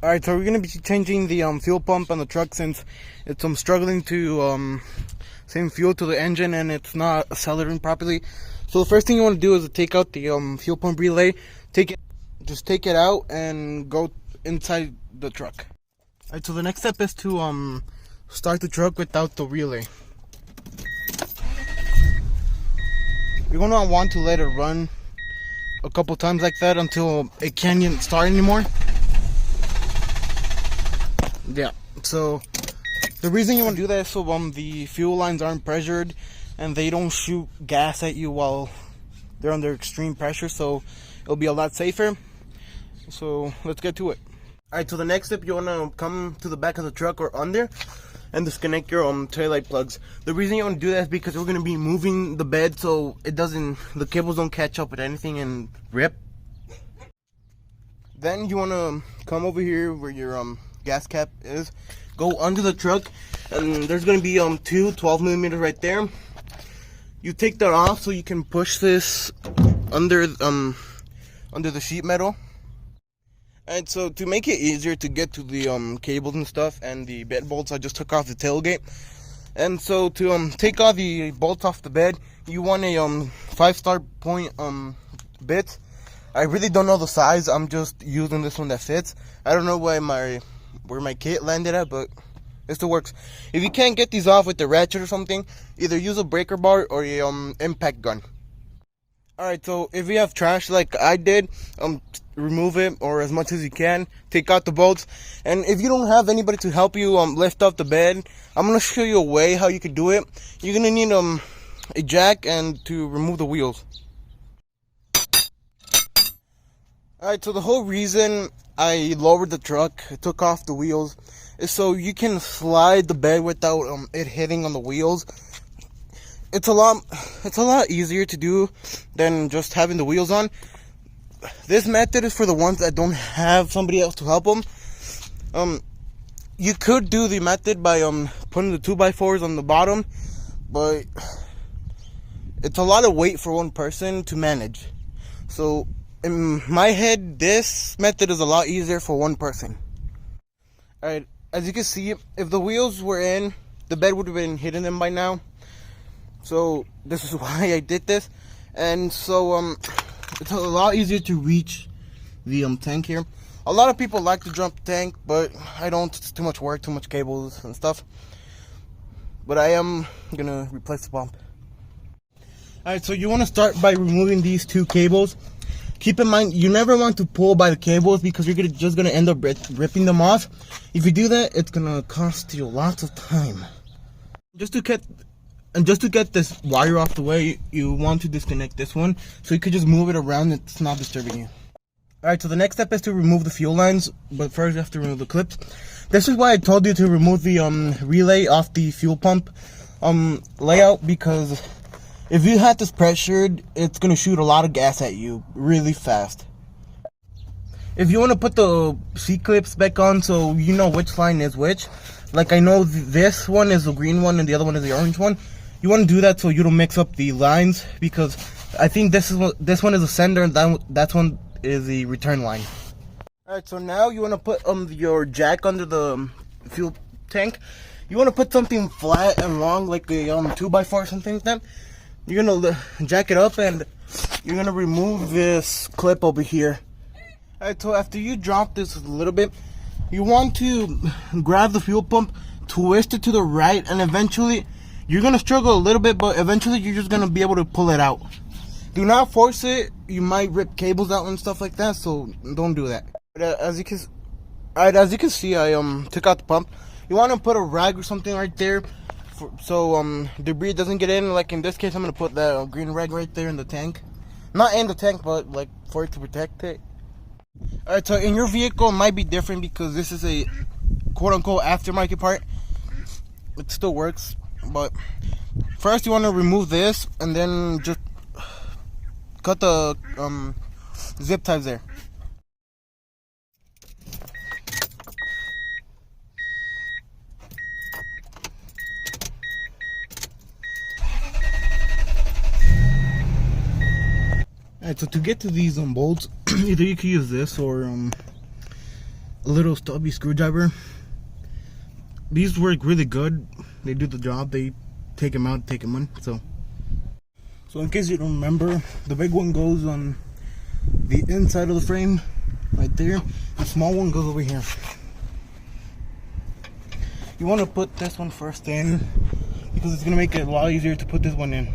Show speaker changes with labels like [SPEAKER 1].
[SPEAKER 1] Alright, so we're going to be changing the fuel pump on the truck since it's struggling to send fuel to the engine and it's not accelerating properly. So the first thing you want to do is to take out the fuel pump relay. Just take it out and go inside the truck. Alright, so the next step is to start the truck without the relay. You're going to want to let it run a couple times like that until it can't start anymore. Yeah, so the reason you want to do that is so the fuel lines aren't pressured and they don't shoot gas at you while they're under extreme pressure, so it'll be a lot safer. So let's get to it. Alright, so the next step, you want to come to the back of the truck or under and disconnect your taillight plugs. The reason you want to do that is because we're going to be moving the bed so the cables don't catch up with anything and rip. Then you want to come over here where your gas cap is, go under the truck, and there's going to be two 12mm right there. You take that off so you can push this under the sheet metal. And so to make it easier to get to the cables and stuff and the bed bolts, I just took off the tailgate. And so to take all the bolts off the bed, you want a 5-star point bit. I really don't know the size. I'm just using this one that fits. I don't know where my kit landed at, but it still works. If you can't get these off with the ratchet or something, either use a breaker bar or a impact gun. Alright, so if you have trash like I did, remove it, or as much as you can. Take out the bolts. And if you don't have anybody to help you lift up the bed, I'm going to show you a way how you can do it. You're going to need a jack and to remove the wheels. Alright, so the whole reason I lowered the truck, took off the wheels, is so you can slide the bed without it hitting on the wheels. It's a lot easier to do than just having the wheels on. This method is for the ones that don't have somebody else to help them. You could do the method by putting the 2x4s on the bottom, but it's a lot of weight for one person to manage. So in my head, this method is a lot easier for one person. Alright, as you can see, if the wheels were in, the bed would have been hitting them by now. So this is why I did this. And so it's a lot easier to reach the tank here. A lot of people like to jump tank, but I don't. It's too much work, too much cables and stuff. But I am gonna replace the pump. Alright, so you want to start by removing these two cables. Keep in mind, you never want to pull by the cables because you're just gonna end up ripping them off. If you do that, it's gonna cost you lots of time. Just to get this wire off the way, you want to disconnect this one so you could just move it around. It's not disturbing you. Alright, so the next step is to remove the fuel lines, but first you have to remove the clips. This is why I told you to remove the relay off the fuel pump layout, because if you had this pressured, it's going to shoot a lot of gas at you really fast. If you want to put the C-clips back on so you know which line is which, like I know this one is the green one and the other one is the orange one, you want to do that so you don't mix up the lines, because I think this one is the sender and that one is the return line. Alright, so now you want to put your jack under the fuel tank. You want to put something flat and long like a 2x4 or something like that. You're going to jack it up and you're going to remove this clip over here. Alright, so after you drop this a little bit, you want to grab the fuel pump, twist it to the right, and eventually you're going to struggle a little bit, but eventually you're just going to be able to pull it out. Do not force it. You might rip cables out and stuff like that, so don't do that. As you can see, I took out the pump. You want to put a rag or something right there so debris doesn't get in. Like in this case, I'm going to put that green rag right there in the tank. Not in the tank, but like for it to protect it. Alright, so in your vehicle it might be different because this is a quote-unquote aftermarket part. It still works, but first you want to remove this and then just cut the zip ties there. Alright, so to get to these bolts, either you can use this or a little stubby screwdriver. These work really good. They do the job. They take them out, take them in. So in case you don't remember, the big one goes on the inside of the frame, right there. The small one goes over here. You want to put this one first in because it's gonna make it a lot easier to put this one in.